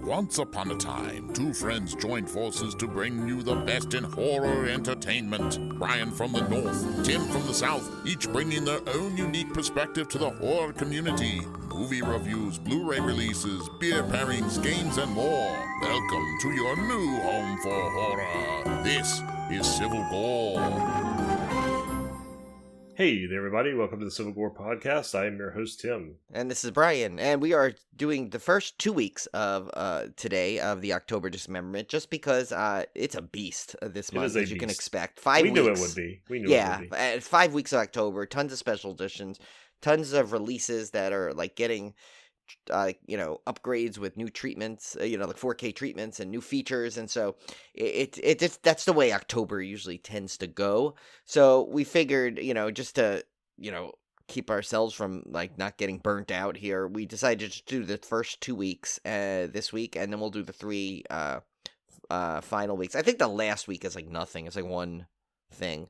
Once upon a time, two friends joined forces to bring you the best in horror entertainment. Brian from the north, Tim from the south, each bringing their own unique perspective to the horror community. Movie reviews, Blu-ray releases, beer pairings, games, and more. Welcome to your new home for horror. This is Civil Gore. Hey there, everybody. Welcome to the Civil Gore Podcast. I am your host, Tim. And this is Brian. And we are doing the first 2 weeks of today of the October Dismemberment just because it's a beast this month, as you can expect. 5 weeks. We knew it would be. We knew it would be. 5 weeks of October, tons of special editions, tons of releases that are like getting upgrades with new treatments, like 4K treatments and new features. And so that's the way October usually tends to go. So we figured, just to, keep ourselves from like not getting burnt out here, we decided to do the first 2 weeks this week, and then we'll do the 3 final weeks. I think the last week is like nothing. It's like one thing.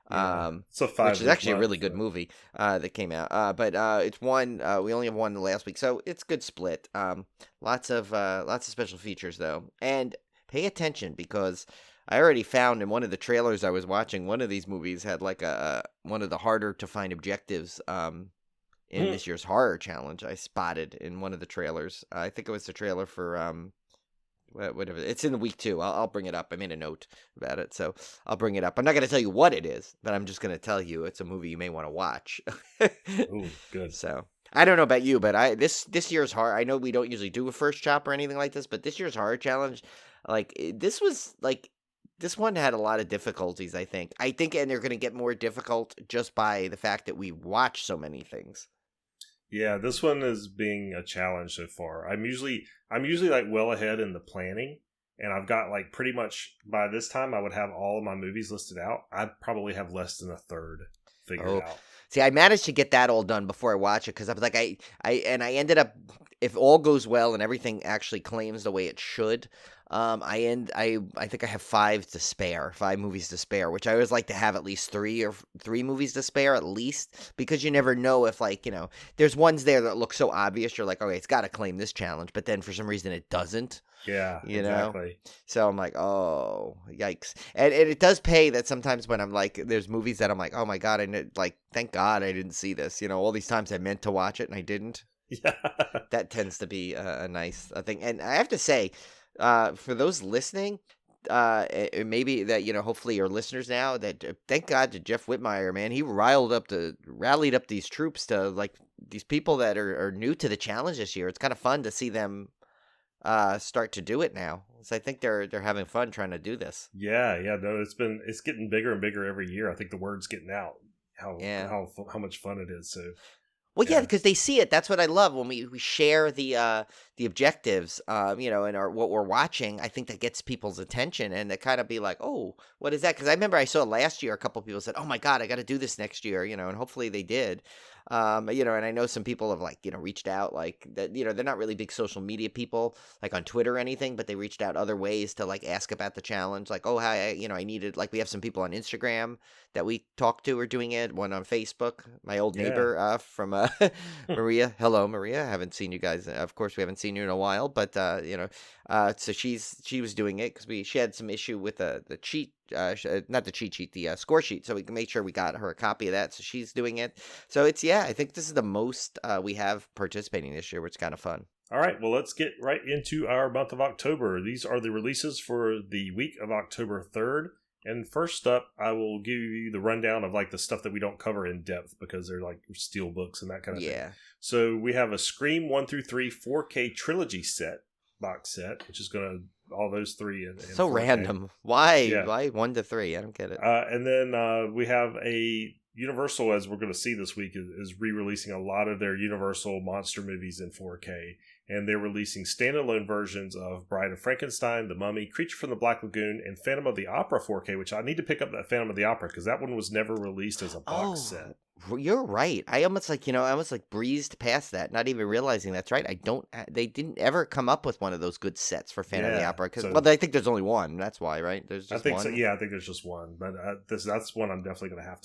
So 5 which is actually a really good movie that came out. But it's one. We only have one the last week, so it's a good split. Lots of special features though, and pay attention because I already found in one of the trailers I was watching, one of these movies had like one of the harder to find objectives in this year's horror challenge. I spotted in one of the trailers. I think it was the trailer for whatever. It's in the week 2. I'll bring it up. I made a note about it, so I'll bring it up. I'm not going to tell you what it is, but I'm just going to tell you it's a movie you may want to watch. Ooh, good. So I don't know about you, but this year's horror. I know we don't usually do a first chop or anything like this, but this year's horror challenge, this one had a lot of difficulties. I think, and they're going to get more difficult just by the fact that we watch so many things. Yeah, this one is being a challenge so far. I'm usually like well ahead in the planning, and I've got like pretty much by this time I would have all of my movies listed out. I'd probably have less than a third figured out. See, I managed to get that all done before I watch it because I was like, I ended up, if all goes well and everything actually claims the way it should, I think I have 5 movies to spare, which I always like to have at least 3 movies to spare at least, because you never know if there's ones there that look so obvious. You're like, okay, it's got to claim this challenge, but then for some reason it doesn't. Yeah, exactly. So I'm like, oh, yikes. And it does pay that sometimes when I'm like, there's movies that I'm like, oh my God, thank God I didn't see this. all these times I meant to watch it and I didn't. Yeah. That tends to be a nice thing. And I have to say, for those listening, maybe that, hopefully your listeners now, that thank God to Jeff Whitmire, man. He rallied up these troops to like these people that are new to the challenge this year. It's kind of fun to see them start to do it now. So I think they're having fun trying to do this. Yeah. No, it's getting bigger and bigger every year. I think the word's getting out how much fun it is. So. Well, yeah, because they see it. That's what I love when we share the objectives, and what we're watching. I think that gets people's attention, and they kind of be like, "Oh, what is that?" Because I remember I saw last year a couple people said, "Oh my God, I got to do this next year," and hopefully they did. And I know some people have reached out like that. They're not really big social media people like on Twitter or anything, but they reached out other ways to like ask about the challenge. Like, oh, hi, I needed, like, we have some people on Instagram that we talk to are doing it. One on Facebook, my old neighbor from Maria. Hello, Maria. I haven't seen you guys. Of course, we haven't seen you in a while, but so she was doing it because she had some issue with the cheat. Not the cheat sheet, the score sheet. So we can make sure we got her a copy of that. So she's doing it. So I think this is the most we have participating this year, which is kind of fun. All right, well, let's get right into our month of October. These are the releases for the week of October 3rd. And first up, I will give you the rundown of like the stuff that we don't cover in depth because they're like steel books and that kind of thing. So we have a Scream 1 through 3 4K trilogy box set, which is going to all those 3 in so 4K. Random. Why 1 to 3? I don't get it. And then we have a Universal, as we're going to see this week, is re-releasing a lot of their Universal monster movies in 4K, and they're releasing standalone versions of Bride of Frankenstein, The Mummy, Creature from the Black Lagoon, and Phantom of the Opera 4K, which I need to pick up that Phantom of the Opera because that one was never released as a box set. You're right. I almost breezed past that, not even realizing that's right. They didn't ever come up with one of those good sets for Phantom of the Opera. I think there's only one. That's why, right? There's just one. So. Yeah, I think there's just one. But that's one I'm definitely going to have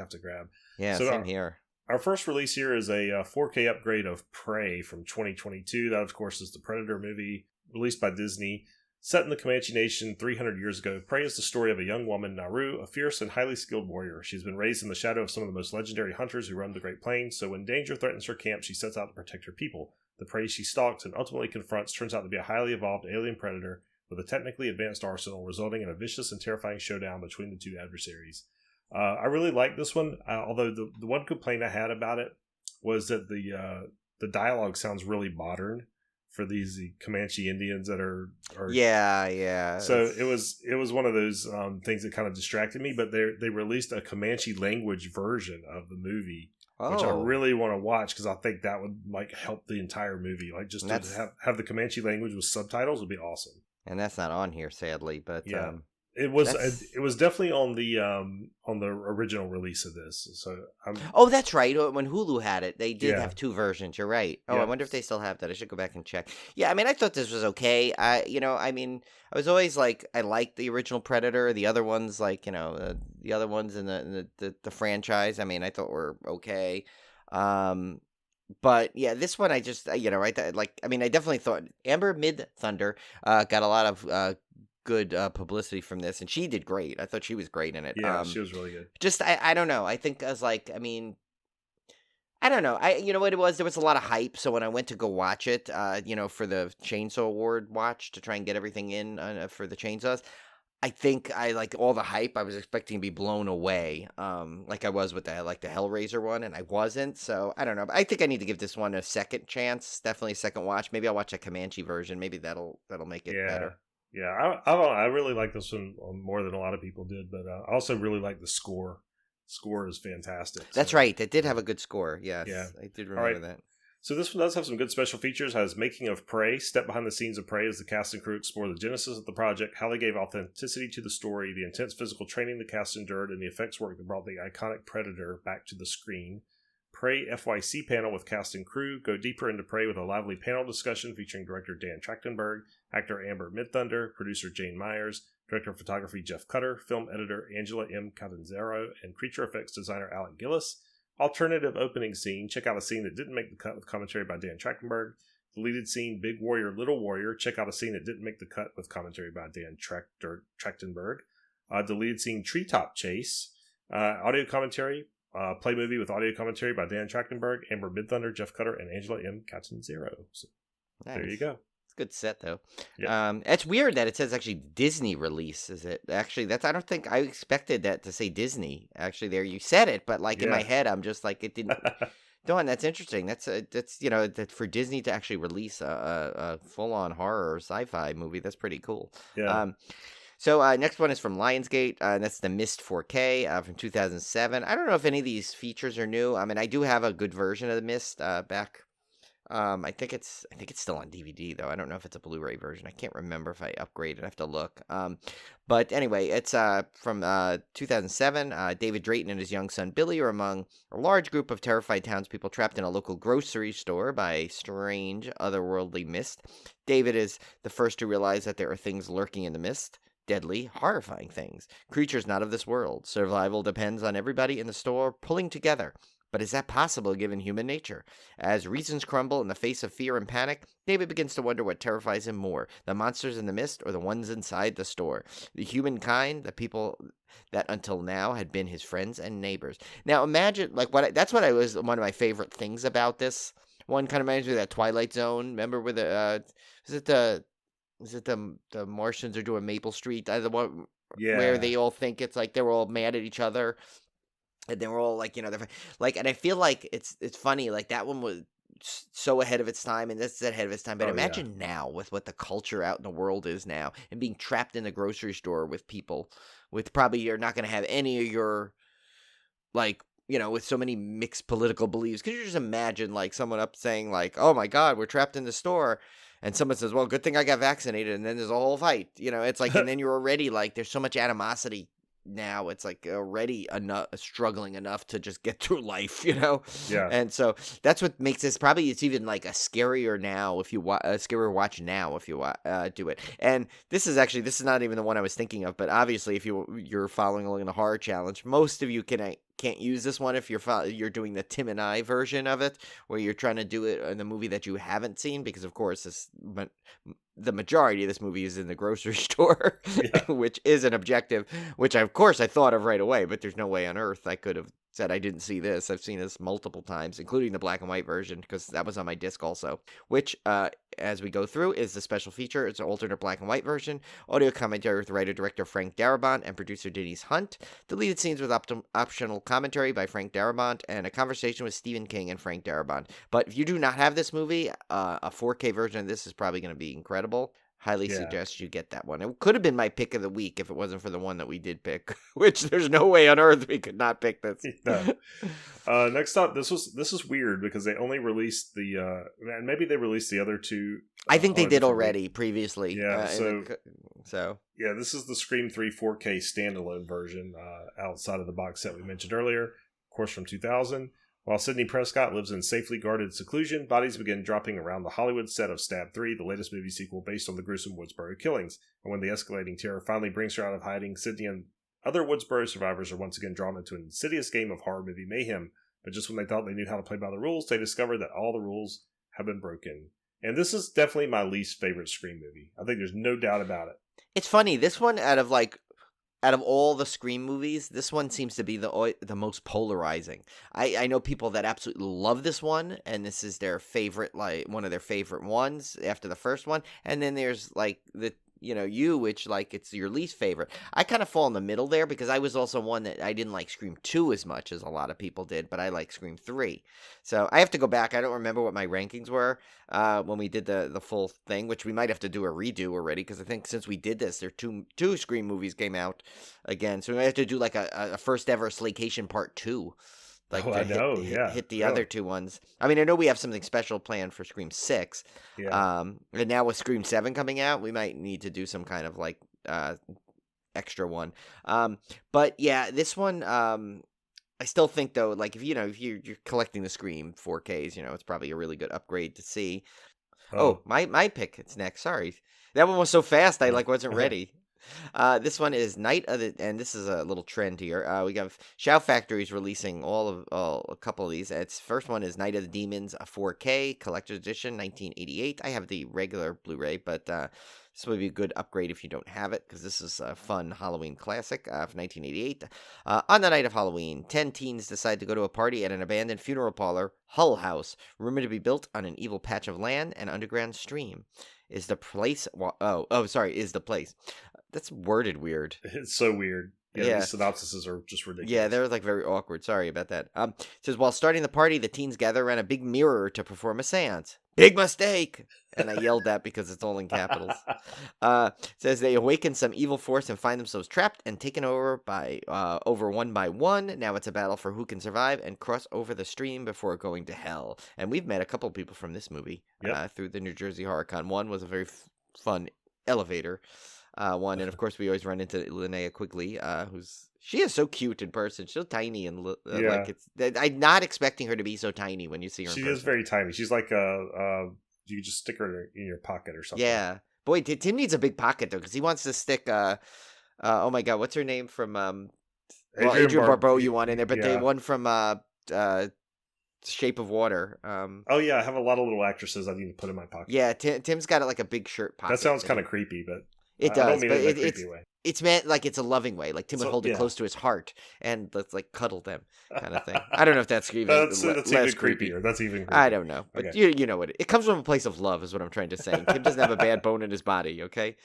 to grab. Yeah, so same here. our first release here is a 4K upgrade of Prey from 2022. That, of course, is the Predator movie released by Disney. Set in the Comanche Nation 300 years ago, Prey is the story of a young woman, Naru, a fierce and highly skilled warrior. She's been raised in the shadow of some of the most legendary hunters who roam the Great Plains, so when danger threatens her camp, she sets out to protect her people. The prey she stalks and ultimately confronts turns out to be a highly evolved alien predator with a technically advanced arsenal, resulting in a vicious and terrifying showdown between the two adversaries. I really like this one, although the one complaint I had about it was that the dialogue sounds really modern for these Comanche Indians that are yeah. So it was one of those things that kind of distracted me. But they released a Comanche language version of the movie, which I really want to watch because I think that would like help the entire movie. Like just to have the Comanche language with subtitles would be awesome. And that's not on here, sadly. But yeah. It was definitely on the original release of this. So that's right. When Hulu had it, they did have two versions. You're right. I wonder if they still have that. I should go back and check. Yeah, I mean, I thought this was okay. I was always like, I liked the original Predator. The other ones, like the other ones in the franchise. I mean, I thought were okay. But yeah, this one I just I definitely thought Amber Mid-Thunder got a lot of good publicity from this, and she did great. I thought she was great in it. Yeah, she was really good. Just I don't know. I think I was like, I mean, I don't know. You know what it was? There was a lot of hype. So when I went to go watch it, for the Chainsaw Award watch to try and get everything in for the chainsaws, I think I like all the hype. I was expecting to be blown away, like I was with the Hellraiser one, and I wasn't. So I don't know. But I think I need to give this one a second chance. Definitely a second watch. Maybe I'll watch a Comanche version. Maybe that'll make it better. Yeah, I really like this one more than a lot of people did, but I also really like the score. Score is fantastic. That's right. It did have a good score. Yes, yeah, I did remember that. So this one does have some good special features. Has making of Prey, step behind the scenes of Prey as the cast and crew explore the genesis of the project, how they gave authenticity to the story, the intense physical training the cast endured, and the effects work that brought the iconic Predator back to the screen. Prey FYC panel with cast and crew. Go deeper into Prey with a lively panel discussion featuring director Dan Trachtenberg, actor Amber Mid-Thunder, producer Jane Myers, director of photography Jeff Cutter, film editor Angela M. Catanzaro, and creature effects designer Alec Gillis. Alternative opening scene. Check out a scene that didn't make the cut with commentary by Dan Trachtenberg. Deleted scene, Big Warrior, Little Warrior. Check out a scene that didn't make the cut with commentary by Dan Trachtenberg. Deleted scene, Treetop Chase. Audio commentary. Play movie with audio commentary by Dan Trachtenberg, Amber Mid-Thunder, Jeff Cutter, and Angela M. Catanzaro. So nice. There you go. It's a good set, though. Yeah. It's weird that it says actually Disney release. Is it actually? I don't think I expected that to say Disney. Actually, there you said it, but like in my head, I'm just like it didn't. Dawn, that's interesting. That's that for Disney to actually release a full-on horror or sci-fi movie. That's pretty cool. Yeah. So next one is from Lionsgate. That's The Mist 4K from 2007. I don't know if any of these features are new. I mean, I do have a good version of The Mist back. I think it's still on DVD though. I don't know if it's a Blu-ray version. I can't remember if I upgraded. I have to look. But anyway, it's from 2007. David Drayton and his young son Billy are among a large group of terrified townspeople trapped in a local grocery store by a strange, otherworldly mist. David is the first to realize that there are things lurking in the mist. Deadly, horrifying things. Creatures not of this world. Survival depends on everybody in the store pulling together. But is that possible given human nature? As reasons crumble in the face of fear and panic, David begins to wonder what terrifies him more, the monsters in the mist or the ones inside the store. The humankind, the people that until now had been his friends and neighbors. Now imagine, that's what I was one of my favorite things about this. One kind of reminds me of that Twilight Zone. Remember with is it the Martians are doing Maple Street? The one where they all think it's like they're all mad at each other. And they were all like, they're like, and I feel like it's funny, like that one was so ahead of its time, and this is ahead of its time. But imagine now with what the culture out in the world is now, and being trapped in the grocery store with people, with probably you're not going to have any of your, with so many mixed political beliefs. Could you just imagine like someone up saying like, "Oh my God, we're trapped in the store," and someone says, "Well, good thing I got vaccinated," and then there's a whole fight. It's like, and then you're already like, there's so much animosity. Now it's like already struggling enough to just get through life, Yeah. And so that's what makes this probably it's even like a scarier now if you scarier watch now if you do it. And this is not even the one I was thinking of, but obviously if you're following along the horror challenge, most of you can can't use this one if you're doing the Tim and I version of it, where you're trying to do it in the movie that you haven't seen, because of course the majority of this movie is in the grocery store, Yeah. which is an objective, which of course I thought of right away, but there's no way on earth I could have said I didn't see this. I've seen this multiple times, including the black and white version, because that was on my disc also, which, as we go through, is the special feature. It's an alternate black and white version, audio commentary with writer-director Frank Darabont and producer Denise Hunt, deleted scenes with optional commentary by Frank Darabont, and a conversation with Stephen King and Frank Darabont. But if you do not have this movie, a 4K version of this is probably going to be incredible. Highly suggest you get that one. It could have been my pick of the week if it wasn't for the one that we did pick, which there's no way on earth we could not pick this. No. Next up, this is weird because they only released and maybe they released the other two. I think they did already previously. Yeah, so yeah, this is the Scream 3 4K standalone version outside of the box set we mentioned earlier, of course from 2000. While Sidney Prescott lives in safely guarded seclusion, bodies begin dropping around the Hollywood set of Stab 3, the latest movie sequel based on the gruesome Woodsboro killings. And when the escalating terror finally brings her out of hiding, Sidney and other Woodsboro survivors are once again drawn into an insidious game of horror movie mayhem. But just when they thought they knew how to play by the rules, they discover that all the rules have been broken. And this is definitely my least favorite Scream movie. I think there's no doubt about it. It's funny, this one out of all the Scream movies, this one seems to be the most polarizing. I know people that absolutely love this one, and this is their favorite, one of their favorite ones after the first one. And then there's which it's your least favorite. I kind of fall in the middle there because I was also one that I didn't like Scream 2 as much as a lot of people did, but I like Scream 3. So I have to go back. I don't remember what my rankings were when we did the full thing, which we might have to do a redo already because I think since we did this, there are two Scream movies came out again. So we have to do like a first ever Slaycation Part 2. Hit the other two ones. I mean, I know we have something special planned for Scream 6. Yeah. And now with Scream 7 coming out, we might need to do some kind of extra one. But yeah, this one, I still think though, if you're collecting the Scream 4Ks, it's probably a really good upgrade to see. Oh, my pick. It's next. Sorry. That one was so fast. I wasn't ready. This one is and this is a little trend here. We got Shout Factory's releasing a couple of these. Its first one is Night of the Demons, a 4K collector's edition, 1988. I have the regular Blu-ray, but this would be a good upgrade if you don't have it, because this is a fun Halloween classic from 1988. On the night of Halloween, 10 teens decide to go to a party at an abandoned funeral parlor, Hull House, rumored to be built on an evil patch of land and underground stream. Is the place... is the place... That's worded weird. It's so weird. Yeah, these synopsises are just ridiculous. Yeah, they're very awkward. Sorry about that. It says, while starting the party, the teens gather around a big mirror to perform a seance. Big mistake! And I yelled that because it's all in capitals. It says they awaken some evil force and find themselves trapped and taken over one by one. Now it's a battle for who can survive and cross over the stream before going to hell. And we've met a couple of people from this movie through the New Jersey Horror Con. One was a very fun elevator one, and of course we always run into Linnea Quigley, she is so cute in person. She's so tiny and I'm not expecting her to be so tiny when you see her. She is very tiny. She's like you could just stick her in your pocket or something. Yeah, boy, Tim needs a big pocket though because he wants to stick. Oh my God, what's her name from? Adrienne Barbeau you want in there, but the one from Shape of Water. Oh yeah, I have a lot of little actresses I need to put in my pocket. Yeah, Tim's got a big shirt pocket. That sounds kind of creepy, but. It does, I don't mean but it in a creepy way. It's meant it's a loving way. Tim would hold it close to his heart and let's cuddle them kind of thing. I don't know if that's even that's less even creepier. That's even creepier. I don't know, but okay. you know what it comes from a place of love is what I'm trying to say. Tim doesn't have a bad bone in his body. Okay,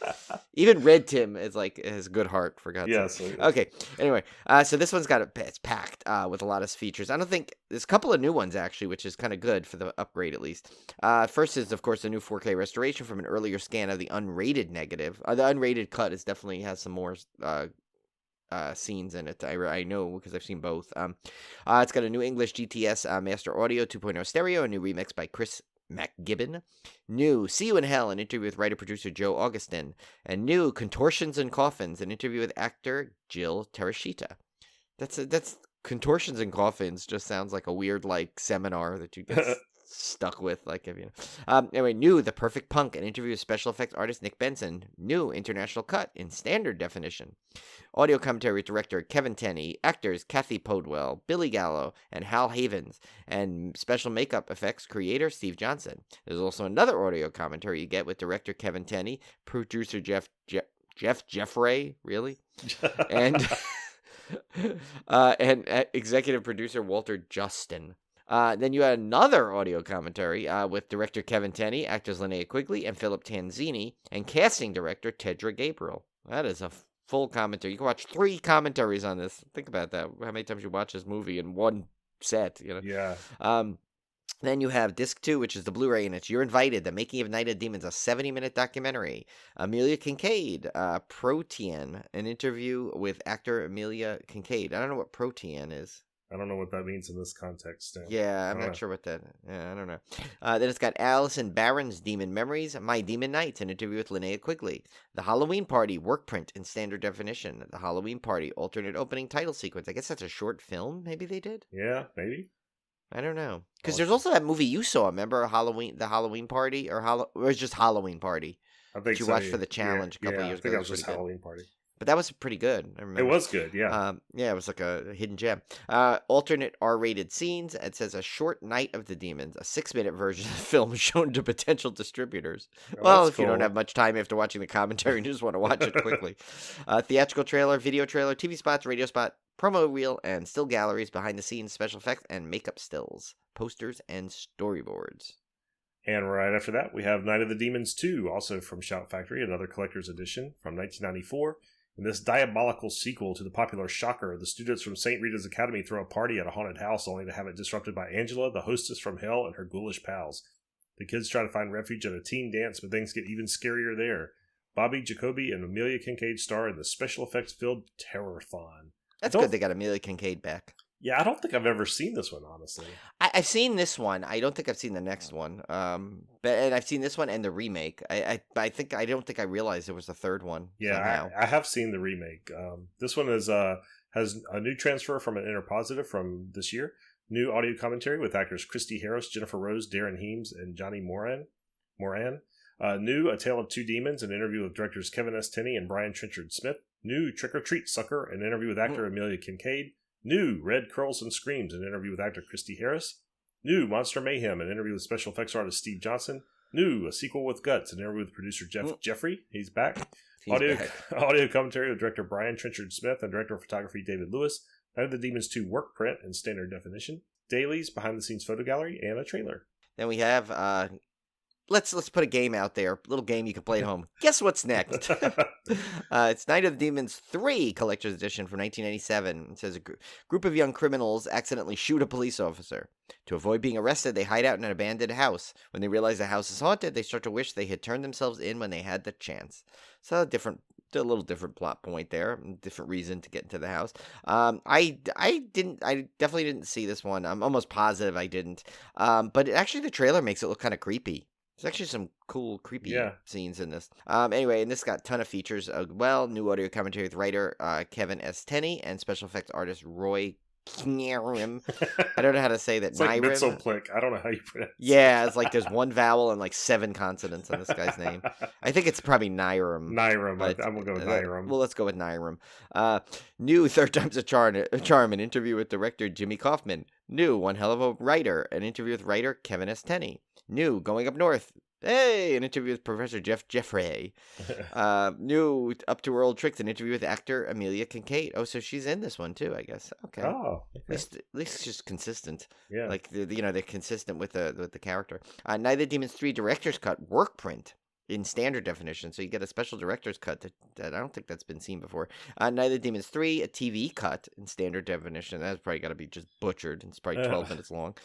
even Red Tim is has a good heart for God's sake. Okay, anyway, so this one's it's packed with a lot of features. I don't think there's a couple of new ones actually, which is kind of good for the upgrade at least. First is of course the new 4K restoration from an earlier scan of the unrated negative. The unrated cut definitely has some more scenes in it. I know because I've seen both. It's got a new English GTS Master Audio 2.0 stereo, a new remix by Chris McGibbon. New See You in Hell, an interview with writer-producer Joe Augustin. And new Contortions and Coffins, an interview with actor Jill Terashita. That's Contortions and Coffins just sounds like a weird seminar that you get stuck with. Like, if you anyway, new The Perfect Punk, an interview with special effects artist Nick Benson. New international cut in standard definition. Audio commentary with director Kevin Tenney, actors Kathy Podwell, Billy Gallo, and Hal Havens, and special makeup effects creator Steve Johnson. There's also another audio commentary you get with director Kevin Tenney, producer Jeff Jeffrey, really, and executive producer Walter Justin. Then you had another audio commentary with director Kevin Tenney, actors Linnea Quigley and Philip Tanzini, and casting director Tedra Gabriel. That is a full commentary. You can watch 3 commentaries on this. Think about that. How many times you watch this movie in one set, you know? Yeah. Then you have Disc 2, which is the Blu-ray, and it's You're Invited, The Making of Night of the Demons, a 70-minute documentary. Amelia Kincaid, Protean, an interview with actor Amelia Kincaid. I don't know what Protean is. I don't know what that means in this context. Stan. Yeah, I'm not sure what that. Yeah, I don't know. Then it's got Alison Barron's Demon Memories, My Demon Nights, an interview with Linnea Quigley. The Halloween Party, work print in standard definition. The Halloween Party, alternate opening title sequence. I guess that's a short film. Maybe they did. Yeah, maybe. I don't know. Because there's also that movie you saw. Remember the Halloween Party, or it was just Halloween Party? I think you watched for the challenge a couple of years ago. I think that was just Halloween Party. But that was pretty good. I remember. It was good, yeah. Yeah, it was like a hidden gem. Alternate R-rated scenes. It says A Short Night of the Demons, a 6-minute version of the film shown to potential distributors. Oh, well, if cool. You don't have much time after watching the commentary and you just want to watch it quickly. Theatrical trailer, video trailer, TV spots, radio spot, promo reel, and still galleries, behind the scenes, special effects, and makeup stills, posters, and storyboards. And right after that, we have Night of the Demons 2, also from Shout Factory, another collector's edition from 1994. In this diabolical sequel to the popular Shocker, the students from St. Rita's Academy throw a party at a haunted house only to have it disrupted by Angela, the hostess from hell, and her ghoulish pals. The kids try to find refuge at a teen dance, but things get even scarier there. Bobby Jacoby and Amelia Kincaid star in the special effects-filled Terror-thon. That's good they got Amelia Kincaid back. Yeah, I don't think I've ever seen this one, honestly. I've seen this one. I don't think I've seen the next one. And I've seen this one and the remake. I don't think I realized there was a third one. Yeah, I have seen the remake. This one has a new transfer from an interpositive from this year. New audio commentary with actors Christy Harris, Jennifer Rose, Darren Heems, and Johnny Moran. New A Tale of Two Demons, an interview with directors Kevin S. Tenney and Brian Trenchard Smith. New Trick or Treat Sucker, an interview with actor Amelia Kincaid. New Red Curls and Screams, an interview with actor Christy Harris. New Monster Mayhem, an interview with special effects artist Steve Johnson. New A Sequel with Guts, an interview with producer Jeffrey. He's back. Audio commentary with director Brian Trenchard Smith and director of photography David Lewis. Night of the Demons 2 work print in standard definition. Dailies, behind the scenes photo gallery, and a trailer. Then we have let's put a game out there. A little game you can play at home. Guess what's next? It's Night of the Demons 3 Collector's Edition from 1997. It says a group of young criminals accidentally shoot a police officer. To avoid being arrested, they hide out in an abandoned house. When they realize the house is haunted, they start to wish they had turned themselves in when they had the chance. So a little different plot point there, different reason to get into the house. I definitely didn't see this one. I'm almost positive I didn't. But actually the trailer makes it look kind of creepy. There's actually some cool, creepy scenes in this. Anyway, and this got a ton of features. New audio commentary with writer Kevin S. Tenney and special effects artist Roy Knierim. I don't know how to say that. It's like Mitzelplick. I don't know how you pronounce it. Yeah, it's like there's one vowel and like 7 consonants in this guy's name. I think it's probably Knierim. I'm going to go with Knierim. Well, let's go with Knierim. New Third Time's a Charm, an interview with director Jimmy Kaufman. New One Hell of a Writer, an interview with writer Kevin S. Tenney. New Going Up North. Hey, an interview with Professor Jeffrey. New Up to World Tricks, an interview with actor Amelia Kincaid. Oh, so she's in this one too, I guess. Okay. Oh, okay. At least she's consistent. Yeah. Like they're consistent with the character. Night of the Demons 3 director's cut work print in standard definition, so you get a special director's cut that I don't think that's been seen before. Night of the Demons 3, a TV cut in standard definition. That's probably got to be just butchered. It's probably 12 minutes long.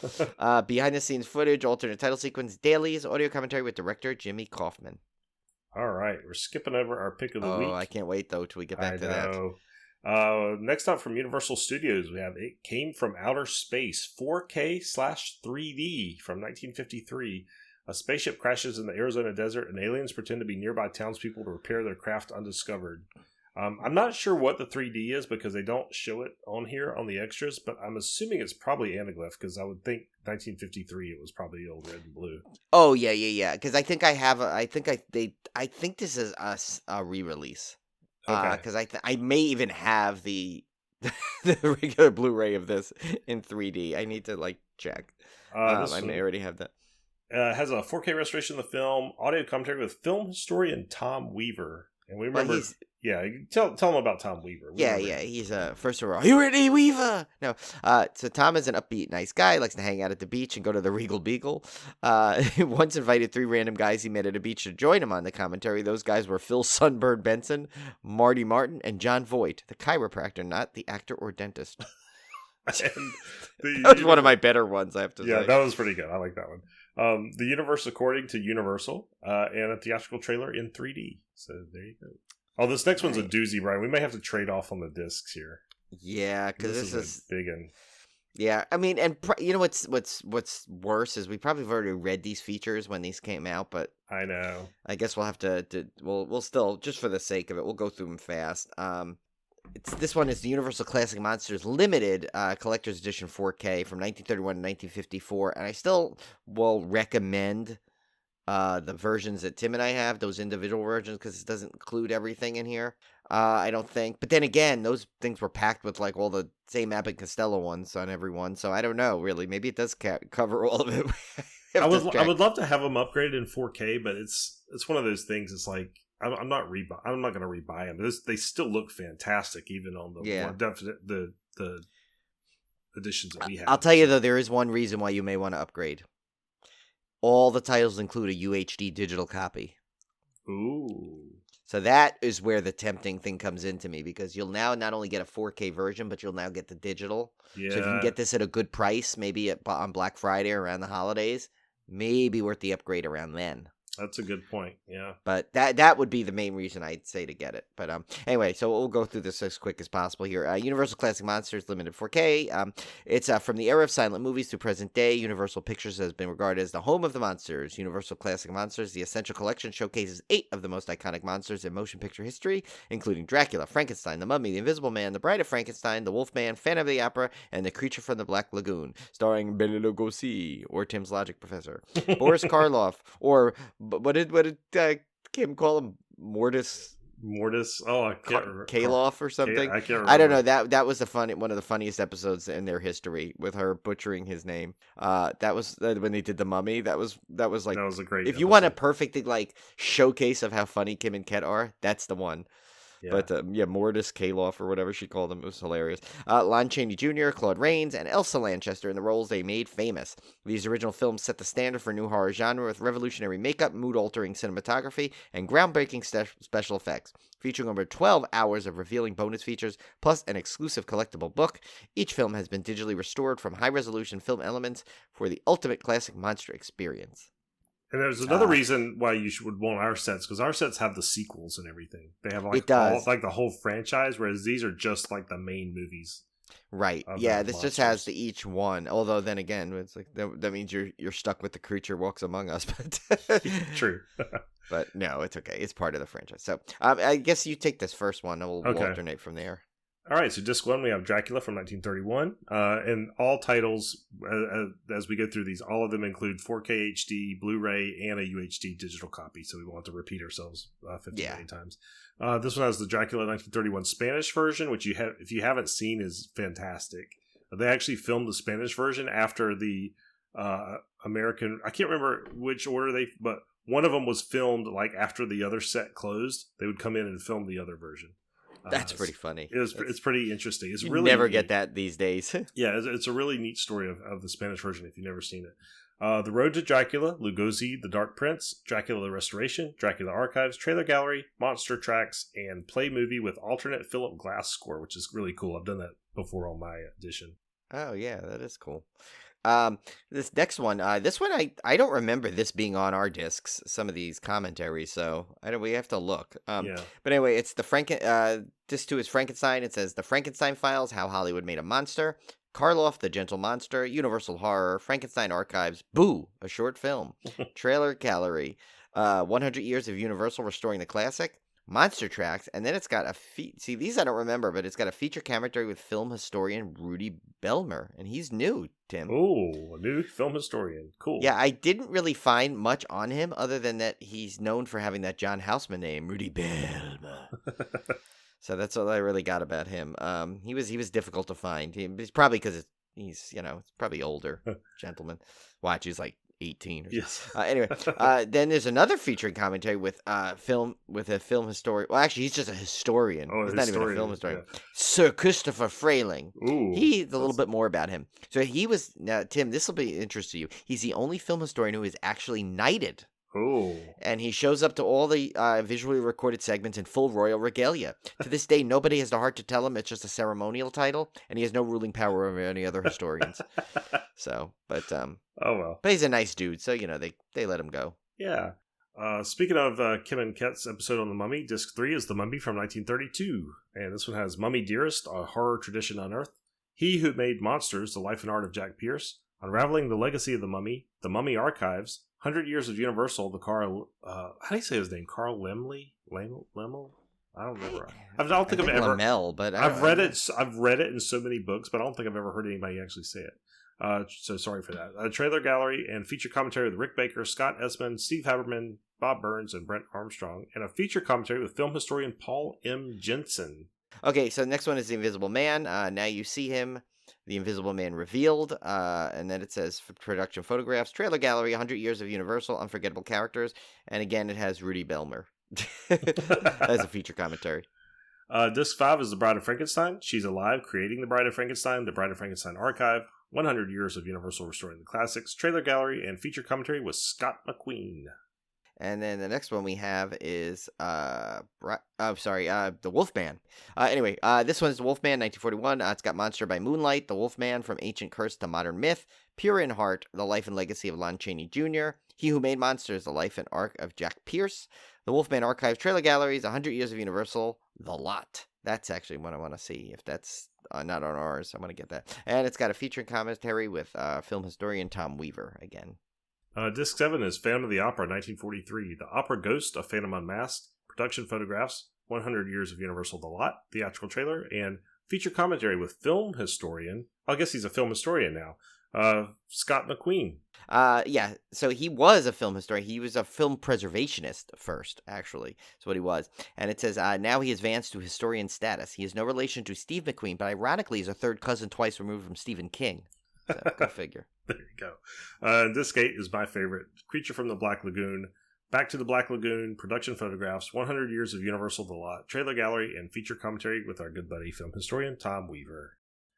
Behind the scenes footage, alternate title sequence, dailies, audio commentary with director Jimmy Kaufman. All right, we're skipping over our pick of the week. Oh, I can't wait though till we get back to that. Next up from Universal Studios, we have It Came from Outer Space, 4K/3D from 1953. A spaceship crashes in the Arizona desert, and aliens pretend to be nearby townspeople to repair their craft undiscovered. I'm not sure what the 3D is because they don't show it on here on the extras, but I'm assuming it's probably anaglyph because I would think 1953 it was probably old red and blue. Oh yeah. Because I think I have. I think this is a re-release. Okay. Because I may even have the the regular Blu-ray of this in 3D. I need to check. I may already have that. Has a 4K restoration of the film, audio commentary with film historian Tom Weaver. And we remember, tell them about Tom Weaver. He's first of all, you ready, Weaver? No, so Tom is an upbeat, nice guy, likes to hang out at the beach and go to the Regal Beagle. Once invited 3 random guys he met at a beach to join him on the commentary. Those guys were Phil Sunbird Benson, Marty Martin, and John Voight, the chiropractor, not the actor or dentist. That was one of my better ones, I have to say. Yeah, that was pretty good. I like that one. The universe according to Universal, and a theatrical trailer in 3D. So there you go. Oh, this next one's a doozy, Brian. We may have to trade off on the discs here. Yeah, because this is a big one. Yeah, I mean, and you know what's worse is we probably have already read these features when these came out, but I know. I guess we'll have to we'll still, just for the sake of it, we'll go through them fast. This one is the Universal Classic Monsters Limited Collector's Edition 4K from 1931 to 1954, and I still will recommend the versions that Tim and I have, those individual versions, because it doesn't include everything in here, I don't think. But then again, those things were packed with all the same Abbott and Costello ones on every one, so I don't know, really. Maybe it does cover all of it. I would love to have them upgraded in 4K, but it's one of those things. It's like I'm not going to rebuy them. They still look fantastic, even on the more definite the editions that we have. I'll tell you though, there is one reason why you may want to upgrade. All the titles include a UHD digital copy. Ooh. So that is where the tempting thing comes into me, because you'll now not only get a 4K version, but you'll now get the digital. Yeah. So if you can get this at a good price, maybe on Black Friday or around the holidays, maybe worth the upgrade around then. That's a good point. Yeah. But that would be the main reason I'd say to get it. But anyway, so we'll go through this as quick as possible here. Universal Classic Monsters Limited 4K. It's from the era of silent movies to present day. Universal Pictures has been regarded as the home of the monsters. Universal Classic Monsters, the Essential Collection, showcases 8 of the most iconic monsters in motion picture history, including Dracula, Frankenstein, the Mummy, the Invisible Man, the Bride of Frankenstein, the Wolfman, Phantom of the Opera, and the Creature from the Black Lagoon, starring Bela Lugosi, or Tim's Logic Professor, Boris Karloff, or what did Kim call him? Mortis? Oh, I can't remember. Kaloff or something? I can't remember. I don't know. That was one of the funniest episodes in their history, with her butchering his name. That was when they did the Mummy. That was a great. If you want a perfect showcase of how funny Kim and Ket are, that's the one. Yeah. But Mortis Kaloff or whatever she called him, it was hilarious. Lon Chaney Jr., Claude Rains, and Elsa Lanchester in the roles they made famous. These original films set the standard for new horror genre with revolutionary makeup, mood-altering cinematography, and groundbreaking special effects. Featuring over 12 hours of revealing bonus features, plus an exclusive collectible book, each film has been digitally restored from high-resolution film elements for the ultimate classic monster experience. And there's another reason why you would want our sets, because our sets have the sequels and everything. They have the whole franchise, whereas these are just the main movies. Right. Yeah, this just has each one. Although then again, it's that means you're stuck with the Creature Walks Among Us. But True. But no, it's okay. It's part of the franchise. So I guess you take this first one, and we'll alternate from there. All right, so disc 1, we have Dracula from 1931, and all titles, as we go through these, all of them include 4K HD, Blu-ray, and a UHD digital copy, so we won't have to repeat ourselves 50 million times. This one has the Dracula 1931 Spanish version, which if you haven't seen, is fantastic. They actually filmed the Spanish version after the American, I can't remember which order but one of them was filmed after the other set closed. They would come in and film the other version. That's pretty funny. It's pretty interesting. It's you really never neat. Get that these days. Yeah, it's a really neat story of the Spanish version if you've never seen it. The Road to Dracula, Lugosi, The Dark Prince, Dracula the Restoration, Dracula Archives, Trailer Gallery, Monster Tracks, and Play Movie with alternate Philip Glass score, which is really cool. I've done that before on my edition. Oh, yeah, that is cool. This next one, I don't remember this being on our discs, some of these commentaries, so we have to look. But anyway, it's disc 2 is Frankenstein. It says The Frankenstein Files, How Hollywood Made a Monster, Karloff, The Gentle Monster, Universal Horror, Frankenstein Archives, Boo, a short film, Trailer Gallery, 100 Years of Universal Restoring the Classic, monster tracks, and then it's got a see, these I don't remember, but it's got a feature commentary with film historian Rudy Belmer, and he's new, Tim. Oh, a new film historian. Cool. Yeah, I didn't really find much on him other than that he's known for having that John Houseman name, Rudy Belmer. So that's all I really got about him. He was difficult to find. It's probably because he's it's probably older gentleman. Watch, he's like 18. Yes. Anyway, then there's another featuring commentary with a film historian. Well, actually, he's just a historian. Oh, he's not even a film historian. Yeah. Sir Christopher Frayling. Ooh, He's a little bit more about him. So he was now, Tim. This will be interesting to you. He's the only film historian who is actually knighted. Oh. And he shows up to all the visually recorded segments in full royal regalia. To this day, nobody has the heart to tell him it's just a ceremonial title, and he has no ruling power over any other historians. So, but oh well. But he's a nice dude, so they let him go. Yeah. Speaking of Kim and Ket's episode on The Mummy, Disc 3 is The Mummy from 1932. And this one has Mummy Dearest, a horror tradition unearthed. He Who Made Monsters, The Life and Art of Jack Pierce. Unraveling the Legacy of the Mummy, The Mummy Archives. 100 Years of Universal, the Carl... how do you say his name? Carl Laemmle? Laemmle? I don't remember. I don't think I've ever... Laemmle, but I've read it. I've read it in so many books, but I don't think I've ever heard anybody actually say it. So sorry for that. A trailer gallery and feature commentary with Rick Baker, Scott Esmond, Steve Haberman, Bob Burns, and Brent Armstrong, and a feature commentary with film historian Paul M. Jensen. Okay, so the next one is The Invisible Man. Now you see him. The Invisible Man revealed, and then it says production photographs, trailer gallery, 100 Years of Universal, unforgettable characters, and again it has Rudy Belmer as a feature commentary. Disc 5 is The Bride of Frankenstein. She's alive, creating The Bride of Frankenstein, The Bride of Frankenstein Archive, 100 Years of Universal Restoring the Classics, trailer gallery, and feature commentary with Scott McQueen. And then the next one we have is The Wolfman. Anyway, this one is The Wolfman, 1941. It's got Monster by Moonlight, The Wolfman from Ancient Curse to Modern Myth, Pure in Heart, The Life and Legacy of Lon Chaney Jr., He Who Made Monsters, The Life and Arc of Jack Pierce, The Wolfman Archive trailer galleries, 100 Years of Universal, The Lot. That's actually what I want to see. If that's not on ours, I want to get that. And it's got a feature commentary with film historian Tom Weaver again. Disc 7 is Phantom of the Opera, 1943. The Opera Ghost of Phantom Unmasked, production photographs, 100 Years of Universal The Lot, theatrical trailer, and feature commentary with film historian, I guess he's a film historian now, Scott McQueen. Yeah, so he was a film historian. He was a film preservationist first, actually. That's what he was. And it says, now he advanced to historian status. He is no relation to Steve McQueen, but ironically is a third cousin twice removed from Stephen King. So, go figure. There you go. Disc 8 is my favorite. Creature from the Black Lagoon, Back to the Black Lagoon, production photographs, 100 Years of Universal The Lot, trailer gallery, and feature commentary with our good buddy film historian Tom Weaver.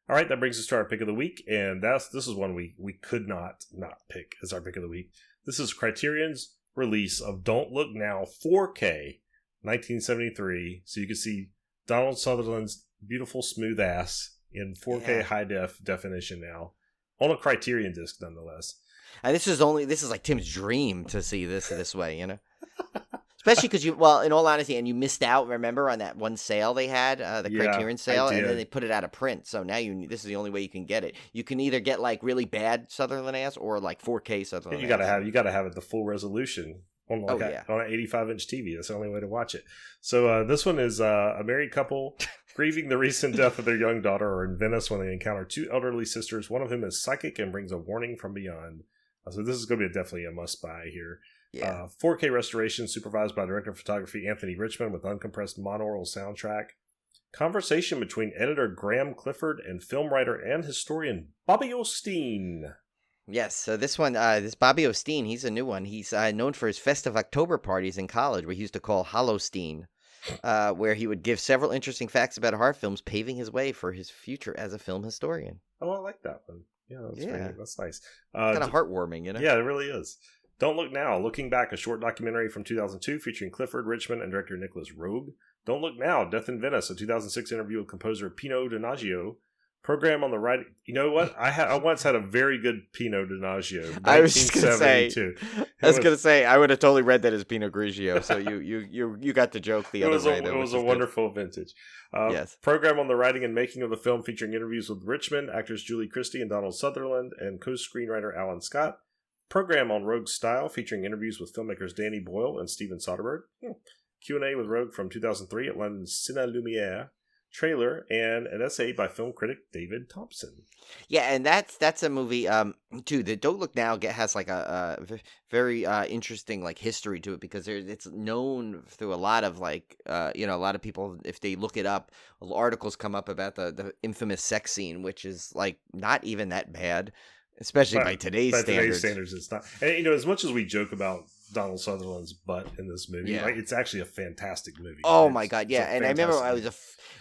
All right, that brings us to our pick of the week, and this is one we could not pick as our pick of the week. This is Criterion's release of Don't Look Now 4K 1973, so you can see Donald Sutherland's beautiful smooth ass in 4K high definition now. On a Criterion disc, nonetheless. And this is like Tim's dream to see this way, Especially because in all honesty, and you missed out, remember, on that one sale they had, the Criterion sale, and then they put it out of print. So now this is the only way you can get it. You can either get like really bad Sutherland ass or like 4K Sutherland. You gotta have it the full resolution on on an 85-inch TV. That's the only way to watch it. So this one is a married couple grieving the recent death of their young daughter are in Venice when they encounter two elderly sisters. One of whom is psychic and brings a warning from beyond. So this is going to be definitely a must-buy here. Yeah. 4K restoration supervised by director of photography Anthony Richmond with uncompressed monaural soundtrack. Conversation between editor Graham Clifford and film writer and historian Bobby Osteen. Yes, so this one, this Bobby Osteen, he's a new one. He's known for his festive October parties in college, where he used to call Hollowsteen, where he would give several interesting facts about horror films, paving his way for his future as a film historian. Oh, I like that one. Yeah, that's nice. Kind of heartwarming, Yeah, it really is. Don't Look Now, Looking Back, a short documentary from 2002 featuring Clifford, Richmond, and director Nicholas Roeg. Don't Look Now, Death in Venice, a 2006 interview with composer Pino Donaggio. Program on the right. You know what? I once had a very good Pinot Donaggio. I was just gonna say. I would have totally read that as Pinot Grigio. So you got the joke the other way. It was a wonderful vintage. Yes. Program on the writing and making of the film, featuring interviews with Richmond, actors Julie Christie and Donald Sutherland, and co-screenwriter Alan Scott. Program on Rogue's Style, featuring interviews with filmmakers Danny Boyle and Steven Soderbergh. Q&A with Rogue from 2003 at London's Cine Lumiere, trailer, and an essay by film critic David Thompson. Yeah, and that's a movie too. The Don't Look Now has like a very interesting like history to it, because it's known through a lot of like a lot of people, if they look it up, articles come up about the infamous sex scene, which is like not even that bad, especially by today's standards. Today's standards, it's not. And as much as we joke about Donald Sutherland's butt in this movie, like, it's actually a fantastic movie. Oh my god, yeah! And I remember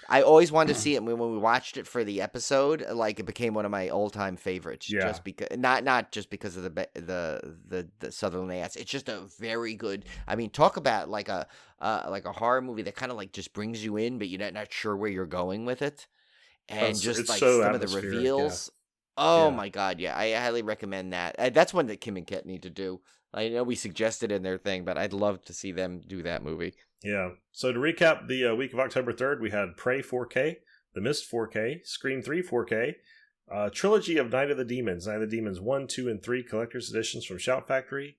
I always wanted to see it when we watched it for the episode. Like, it became one of my all-time favorites. Yeah. Just because, not just because of the Sutherland ass. It's just a very good. I mean, talk about like a horror movie that kind of like just brings you in, but you're not sure where you're going with it, and just like so some of the reveals. Yeah. Oh my god, yeah! I highly recommend that. That's one that Kim and Ket need to do. I know we suggested in their thing, but I'd love to see them do that movie. Yeah. So to recap the week of October 3rd, we had Prey 4K, The Mist 4K, Scream 3 4K, trilogy of Night of the Demons 1, 2, and 3 collector's editions from Shout Factory.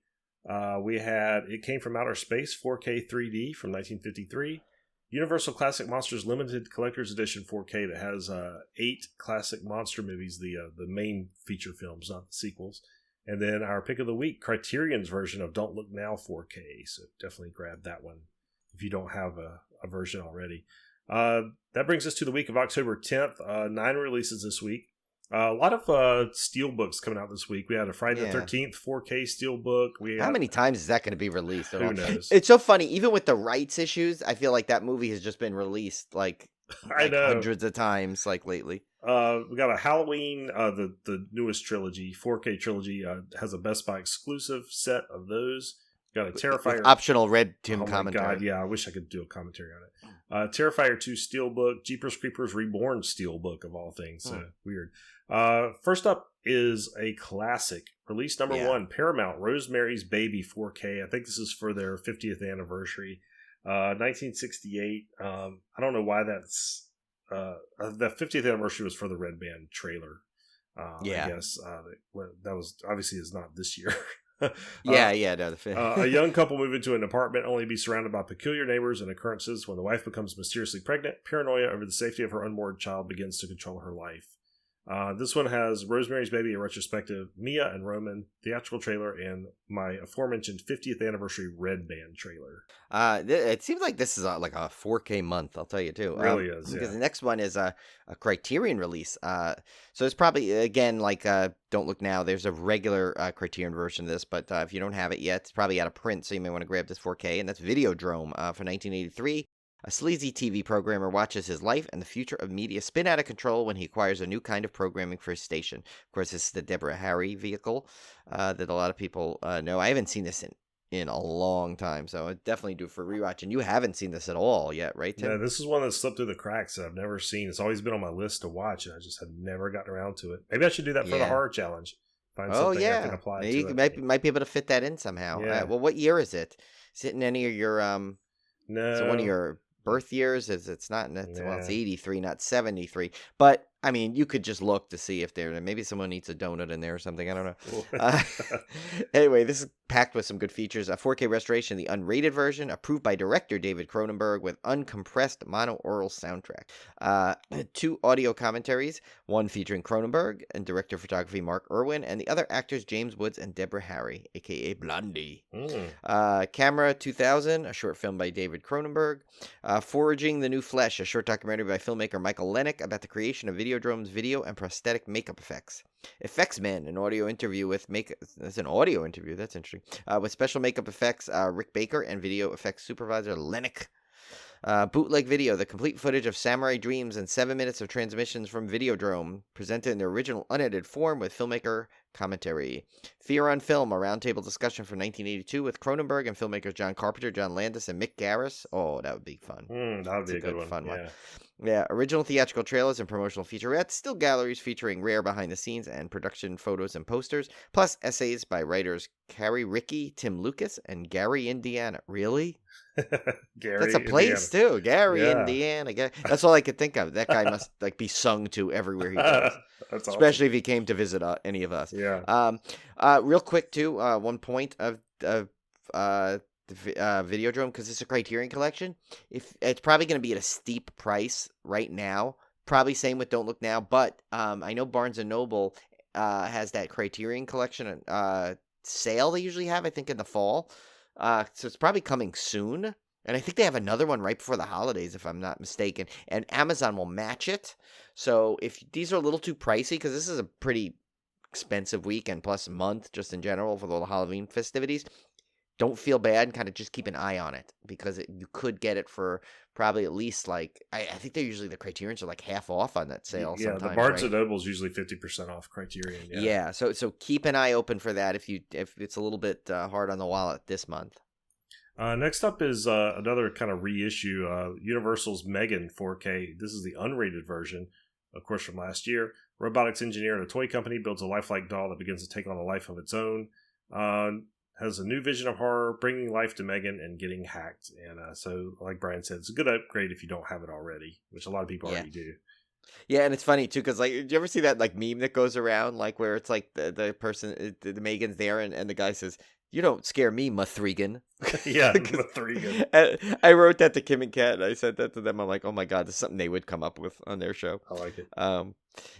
We had It Came From Outer Space 4K 3D from 1953. Universal Classic Monsters Limited Collector's Edition 4K that has 8 classic monster movies, the main feature films, not the sequels. And then our pick of the week, Criterion's version of Don't Look Now 4K. So definitely grab that one if you don't have a version already. That brings us to the week of October 10th. 9 releases this week. A lot of steelbooks coming out this week. We had a Friday the 13th 4K steelbook. How many times is that going to be released? Who knows? It's so funny. Even with the rights issues, I feel like that movie has just been released like I know, hundreds of times like lately. We got a Halloween, the newest trilogy, 4K trilogy, has a Best Buy exclusive set of those. Got a Terrifier. With optional Red Tim commentary. God, yeah, I wish I could do a commentary on it. Terrifier 2 Steelbook, Jeepers Creepers Reborn Steelbook, of all things. So weird. First up is a classic. Release number 1, Paramount, Rosemary's Baby 4K. I think this is for their 50th anniversary. 1968. I don't know why that's... the 50th anniversary was for the Red Band trailer. I guess that was obviously is not this year. No, a young couple move into an apartment only to be surrounded by peculiar neighbors and occurrences. When the wife becomes mysteriously pregnant, paranoia over the safety of her unborn child begins to control her life. This one has Rosemary's Baby, a retrospective, Mia and Roman, theatrical trailer, and my aforementioned 50th anniversary Red Band trailer. It seems like this is like a 4K month, I'll tell you too. It really is, because the next one is a Criterion release. So it's probably, again, like Don't Look Now, there's a regular Criterion version of this, but if you don't have it yet, it's probably out of print, so you may want to grab this 4K, and that's Videodrome for 1983. A sleazy TV programmer watches his life and the future of media spin out of control when he acquires a new kind of programming for his station. Of course, this is the Deborah Harry vehicle that a lot of people know. I haven't seen this in a long time, so I definitely do for rewatch. And you haven't seen this at all yet, right, Tim? Yeah, this is one that slipped through the cracks that I've never seen. It's always been on my list to watch, and I just have never gotten around to it. Maybe I should do that for the horror challenge. Find something I can apply to you it. might be able to fit that in somehow. Yeah. Well, what year is it? Is it in any of your... No. Is it one of your birth years? It's not... Well, it's 83, not 73. But... I mean, you could just look to see if maybe someone eats a donut in there or something. I don't know. Anyway, this is packed with some good features. A 4K restoration, the unrated version, approved by director David Cronenberg with uncompressed mono-aural soundtrack. 2 audio commentaries, one featuring Cronenberg and director of photography Mark Irwin, and the other actors James Woods and Deborah Harry, a.k.a. Blondie. Camera 2000, a short film by David Cronenberg. Foraging the New Flesh, a short documentary by filmmaker Michael Lennick about the creation of Videodrome's video and prosthetic makeup effects. Effects Man, an audio interview with that's an audio interview, that's interesting. With special makeup effects, Rick Baker, and video effects supervisor Lennick. Bootleg video, the complete footage of Samurai Dreams and 7 minutes of transmissions from Videodrome, presented in the original unedited form with filmmaker commentary. Fear on Film, a roundtable discussion from 1982 with Cronenberg and filmmakers John Carpenter, John Landis, and Mick Garris. Oh, that would be fun. That would be a good one. Fun one. Yeah, original theatrical trailers and promotional featurettes, still galleries featuring rare behind-the-scenes and production photos and posters, plus essays by writers Carrie Rickey, Tim Lucas, and Gary, Indiana. Really? Gary, that's a place, Indiana. too. Gary, Indiana. That's all I could think of. That guy must be sung to everywhere he goes. That's especially if he came to visit any of us. Yeah. Real quick, too, one point of Videodrome because it's a Criterion collection. If it's probably going to be at a steep price right now, probably same with Don't Look Now. But I know Barnes and Noble has that Criterion collection sale they usually have. I think in the fall, so it's probably coming soon. And I think they have another one right before the holidays, if I'm not mistaken. And Amazon will match it. So if these are a little too pricey, because this is a pretty expensive weekend plus month just in general for the Halloween festivities, don't feel bad and kind of just keep an eye on it because you could get it for probably at least like I think they're usually the Criterions are like half off on that sale. Yeah, the Barnes and Noble is usually 50% off Criterion. Yeah, so keep an eye open for that if it's a little bit hard on the wallet this month. Next up is another kind of reissue, Universal's Megan 4K. This is the unrated version, of course, from last year. Robotics engineer at a toy company builds a lifelike doll that begins to take on a life of its own. Has a new vision of horror, bringing life to Megan and getting hacked. And so, like Brian said, it's a good upgrade if you don't have it already, which a lot of people already do. Yeah, and it's funny too because like, do you ever see that like meme that goes around like where it's like the person, the Megan's there, and the guy says, "You don't scare me, Mathregan." Yeah, Mathregan. I wrote that to Kim and Kat, and I said that to them. I'm like, oh my god, this is something they would come up with on their show. I like it.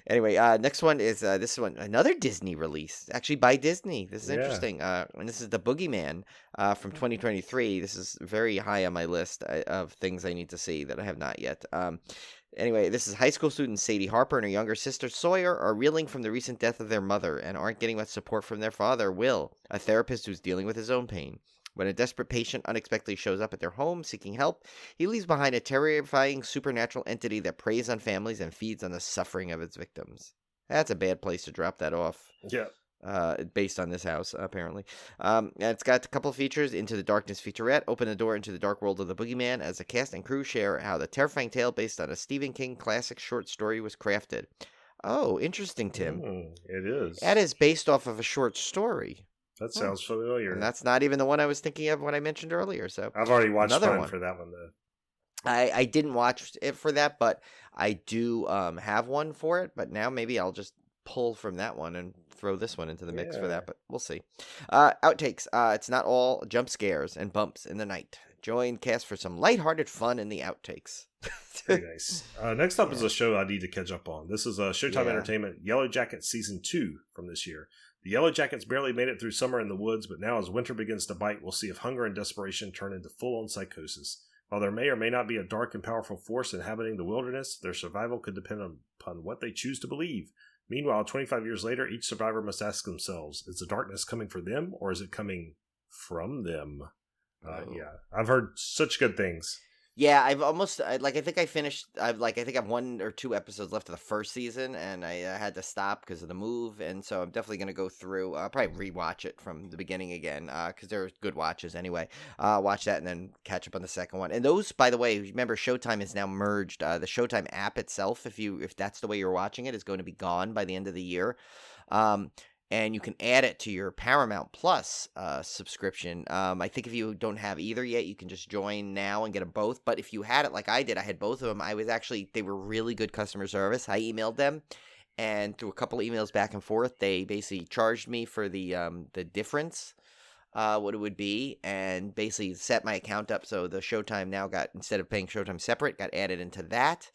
Anyway, next one is this one, another Disney release, actually by Disney. This is interesting. And this is The Boogeyman from 2023. This is very high on my list of things I need to see that I have not yet. Anyway, this is high school students Sadie Harper and her younger sister Sawyer are reeling from the recent death of their mother and aren't getting much support from their father, Will, a therapist who's dealing with his own pain. When a desperate patient unexpectedly shows up at their home seeking help, he leaves behind a terrifying supernatural entity that preys on families and feeds on the suffering of its victims. That's a bad place to drop that off. Yeah. Based on this house, apparently. And it's got a couple of features. Into the Darkness featurette. Open the door into the dark world of the Boogeyman as the cast and crew share how the terrifying tale based on a Stephen King classic short story was crafted. Oh, interesting, Tim. It is. That is based off of a short story. That sounds familiar. And that's not even the one I was thinking of when I mentioned earlier. So I've already watched another one for that one, though. I didn't watch it for that, but I do have one for it. But now maybe I'll just pull from that one and throw this one into the mix for that. But we'll see. Outtakes. It's not all jump scares and bumps in the night. Join cast for some lighthearted fun in the outtakes. Very nice. Next up is a show I need to catch up on. This is Showtime Entertainment Yellow Jackets Season 2 from this year. The Yellow Jackets barely made it through summer in the woods, but now as winter begins to bite, we'll see if hunger and desperation turn into full-on psychosis. While there may or may not be a dark and powerful force inhabiting the wilderness, their survival could depend upon what they choose to believe. Meanwhile, 25 years later, each survivor must ask themselves, is the darkness coming for them, or is it coming from them? Yeah, I've heard such good things. Yeah, I've almost I think I finished. I think I've 1 or 2 episodes left of the first season, and I had to stop because of the move. And so I'm definitely going to go through. Probably rewatch it from the beginning again because they're good watches anyway. Watch that and then catch up on the second one. And those, by the way, remember Showtime is now merged. The Showtime app itself, if that's the way you're watching it, is going to be gone by the end of the year. And you can add it to your Paramount Plus subscription. I think if you don't have either yet, you can just join now and get them both. But if you had it like I did, I had both of them. They were really good customer service. I emailed them, and through a couple of emails back and forth, they basically charged me for the difference, what it would be, and basically set my account up so the Showtime now instead of paying Showtime separate, got added into that.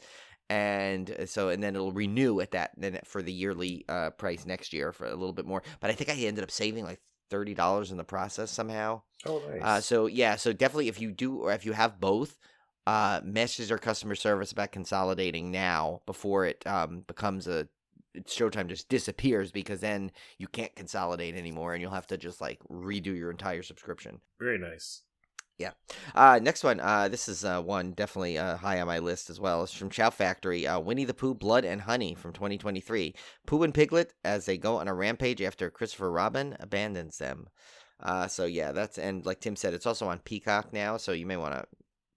And then it'll renew at that for the yearly price next year for a little bit more. But I think I ended up saving like $30 in the process somehow. Oh, nice. So definitely if you do or if you have both, message our customer service about consolidating now before it becomes Showtime just disappears, because then you can't consolidate anymore and you'll have to just like redo your entire subscription. Very nice. Yeah. Next one. This is one definitely high on my list as well. It's from Chow Factory. Winnie the Pooh, Blood and Honey from 2023. Pooh and Piglet as they go on a rampage after Christopher Robin abandons them. And like Tim said, it's also on Peacock now, so you may want to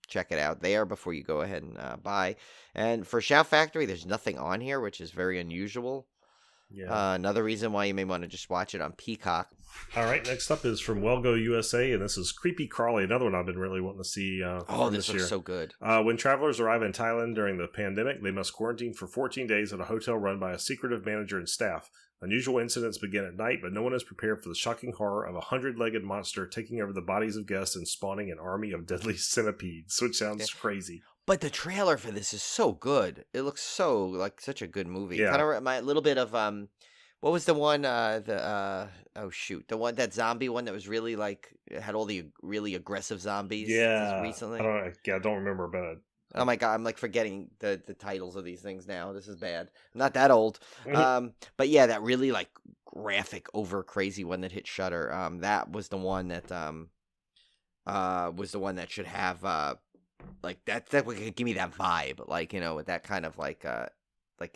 check it out there before you go ahead and buy. And for Chow Factory, there's nothing on here, which is very unusual. Yeah. Another reason why you may want to just watch it on Peacock. All right, next up is from Wellgo USA, and this is Creepy Crawly, another one I've been really wanting to see this looks so good. When travelers arrive in Thailand during the pandemic, they must quarantine for 14 days at a hotel run by a secretive manager and staff. Unusual incidents begin at night, but no one is prepared for the shocking horror of a 100-legged monster taking over the bodies of guests and spawning an army of deadly centipedes, which sounds crazy. But the trailer for this is so good. It looks so like such a good movie. Yeah. Kind of my little bit of what was the one the one, that zombie one that was really like had all the really aggressive zombies recently? I don't remember, but oh my god, I'm like forgetting the titles of these things now. This is bad. I'm not that old. But yeah, that really like graphic over crazy one that hit Shudder. That was the one that should have like that would give me that vibe, like, you know, with that kind of like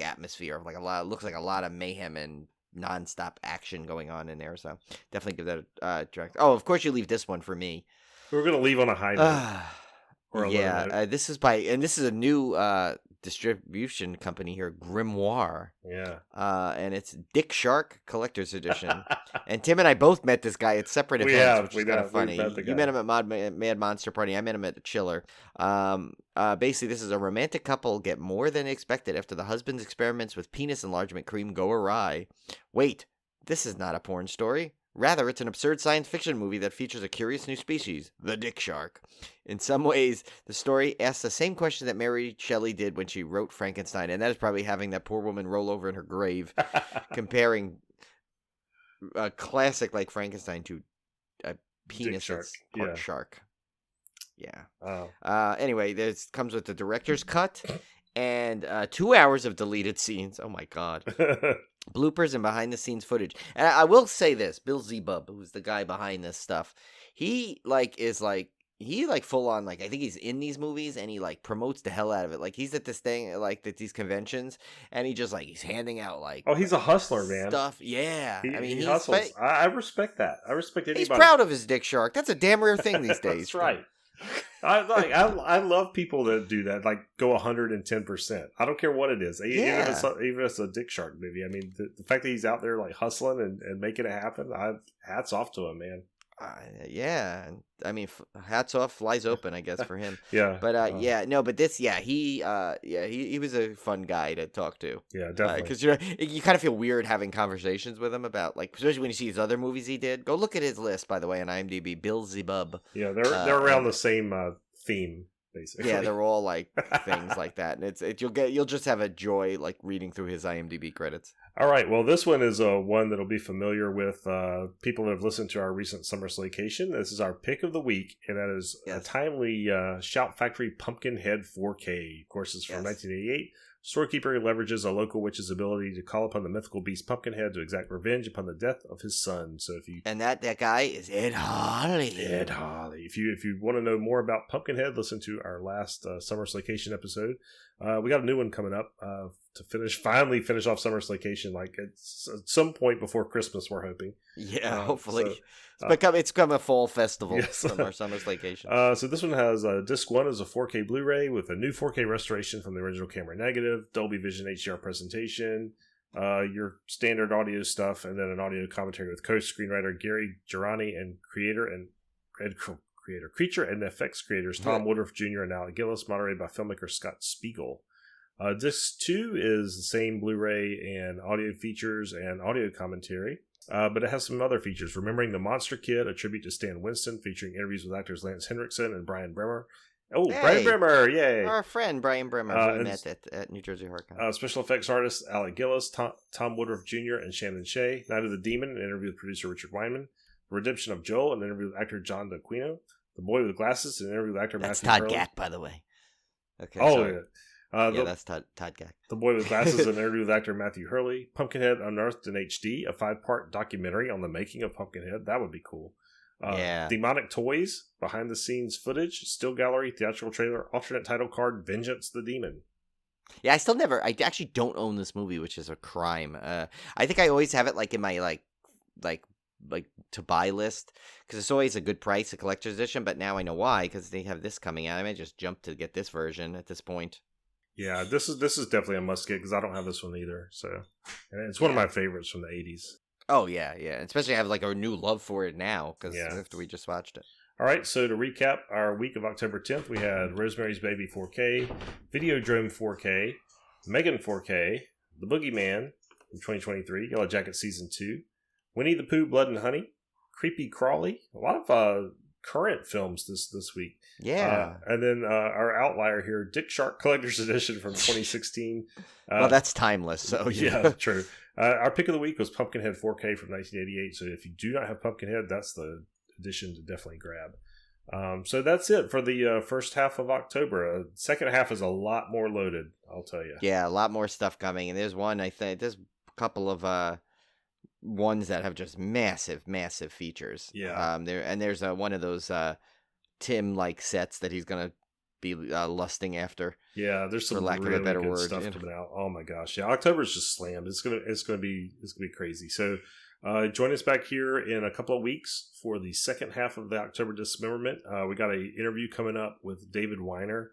atmosphere of like looks like a lot of mayhem and nonstop action going on in there. So definitely give that a direct. Oh, of course you leave this one for me. We're gonna leave on a high note. This is this is a new distribution company here, Grimoire. Yeah. And it's Dick Shark Collector's Edition. And Tim and I both met this guy at separate events, which is kind of funny. You met him at Mad Monster Party. I met him at the Chiller. Basically, this is a romantic couple get more than expected after the husband's experiments with penis enlargement cream go awry. Wait, this is not a porn story. Rather, it's an absurd science fiction movie that features a curious new species, the dick shark. In some ways, the story asks the same question that Mary Shelley did when she wrote Frankenstein, and that is probably having that poor woman roll over in her grave, comparing a classic like Frankenstein to a penis that's part shark. Yeah. Oh. Anyway, this comes with the director's cut and 2 hours of deleted scenes. Oh my god. Bloopers and behind the scenes footage. And I will say this, Bill Zebub, who's the guy behind this stuff, he full on, like, I think he's in these movies and he like promotes the hell out of it. Like, he's at this thing, like at these conventions, and he just like he's handing out like, oh, he's a hustler, man. Stuff. Yeah. He hustles. I respect that. I respect anybody. He's proud of his dick shark. That's a damn rare thing these days. That's right. I love people that do that, like go 110%. I don't care what it is, even if it's a dick shark movie. I mean, the fact that he's out there like hustling and making it happen, hats off to him, man. Yeah, I mean, hats off, flies open, I guess, for him. Yeah, but he was a fun guy to talk to. Yeah, definitely. Because you kind of feel weird having conversations with him about, like, especially when you see his other movies he did. Go look at his list, by the way, on IMDb. Bill Zebub. Yeah, they're around the same theme. Basically. Yeah, they're all like things like that, and you'll just have a joy like reading through his IMDb credits. All right, well, this one is one that'll be familiar with people that have listened to our recent summer slaycation. This is our pick of the week, and that is a timely Shout Factory Pumpkinhead 4K. Of course, it's from 1988. Storekeeper leverages a local witch's ability to call upon the mythical beast Pumpkinhead to exact revenge upon the death of his son. So if you that guy is Ed Harley. Ed Harley. If you want to know more about Pumpkinhead, listen to our last Summer Slaycation episode. We got a new one coming up to finally finish off Summer Slaycation. Like at some point before Christmas, we're hoping. Yeah, hopefully. It's become a fall festival from our Summer Slaycation. So this one has disc 1 is a 4K Blu-ray with a new 4K restoration from the original camera negative, Dolby Vision HDR presentation, your standard audio stuff, and then an audio commentary with co-screenwriter Gary Girani and creature and effects creators Tom Woodruff Jr. and Alec Gillis, moderated by filmmaker Scott Spiegel. Disc 2 is the same Blu-ray and audio features and audio commentary. But it has some other features. Remembering the Monster Kid, a tribute to Stan Winston, featuring interviews with actors Lance Henriksen and Brian Bremer. Oh, hey, Brian Bremer, yay! Our friend Brian Bremer, we met at New Jersey Horror Con. Special effects artists Alec Gillis, Tom Woodruff Jr., and Shannon Shea. Night of the Demon, an interview with producer Richard Weinman. The Redemption of Joel, an interview with actor John D'Aquino. The Boy with Glasses, an interview with actor Matthew Hurley. That's Todd Gack, by the way. Okay, sorry. That's Todd Gack. The Boy with Glasses, an interview with actor Matthew Hurley. Pumpkinhead Unearthed in HD, a 5-part documentary on the making of Pumpkinhead. That would be cool. Demonic Toys, behind the scenes footage, still gallery, theatrical trailer, alternate title card, Vengeance the Demon. Yeah, I actually don't own this movie, which is a crime. I think I always have it like in my like to buy list because it's always a good price, a collector's edition. But now I know why, because they have this coming out. I might just jump to get this version at this point. Yeah, this is definitely a must get because I don't have this one either. So, and it's one of my favorites from the 80s. Oh yeah, Especially I have like a new love for it now because after we just watched it. All right, so to recap our week of October 10th, we had Rosemary's Baby 4K, Videodrome 4K, Megan 4K, The Boogeyman, from 2023. Yellow Jacket Season 2. Winnie the Pooh, Blood and Honey. Creepy Crawly. A lot of current films this week. Yeah. And then our outlier here, Dick Shark Collector's Edition from 2016. Well, that's timeless. So yeah, true. Our pick of the week was Pumpkinhead 4K from 1988. So if you do not have Pumpkinhead, that's the edition to definitely grab. So that's it for the first half of October. Second half is a lot more loaded, I'll tell you. Yeah, a lot more stuff coming. And there's one, I think, there's a couple of ones that have just massive features. Yeah. There's one of those Tim-like sets that he's going to be lusting after. Yeah, there's some for lack really of a better good word, stuff coming out. Oh my gosh, yeah, October's just slammed. It's gonna be crazy. So join us back here in a couple of weeks for the second half of the October Dismemberment. We got an interview coming up with David Weiner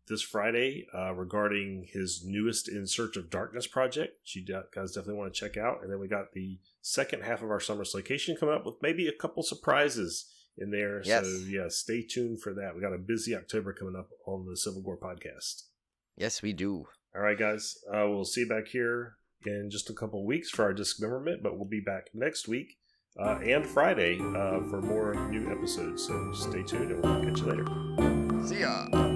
this Friday regarding his newest In Search of Darkness project, which you guys definitely want to check out. And then we got the second half of our summer slaycation coming up with maybe a couple surprises in there. Yes. So yeah, stay tuned for that. We got a busy October coming up on the Civil War podcast. Yes, we do. All right, guys. We'll see you back here in just a couple of weeks for our dismemberment, but we'll be back next week and Friday for more new episodes. So stay tuned and we'll catch you later. See ya.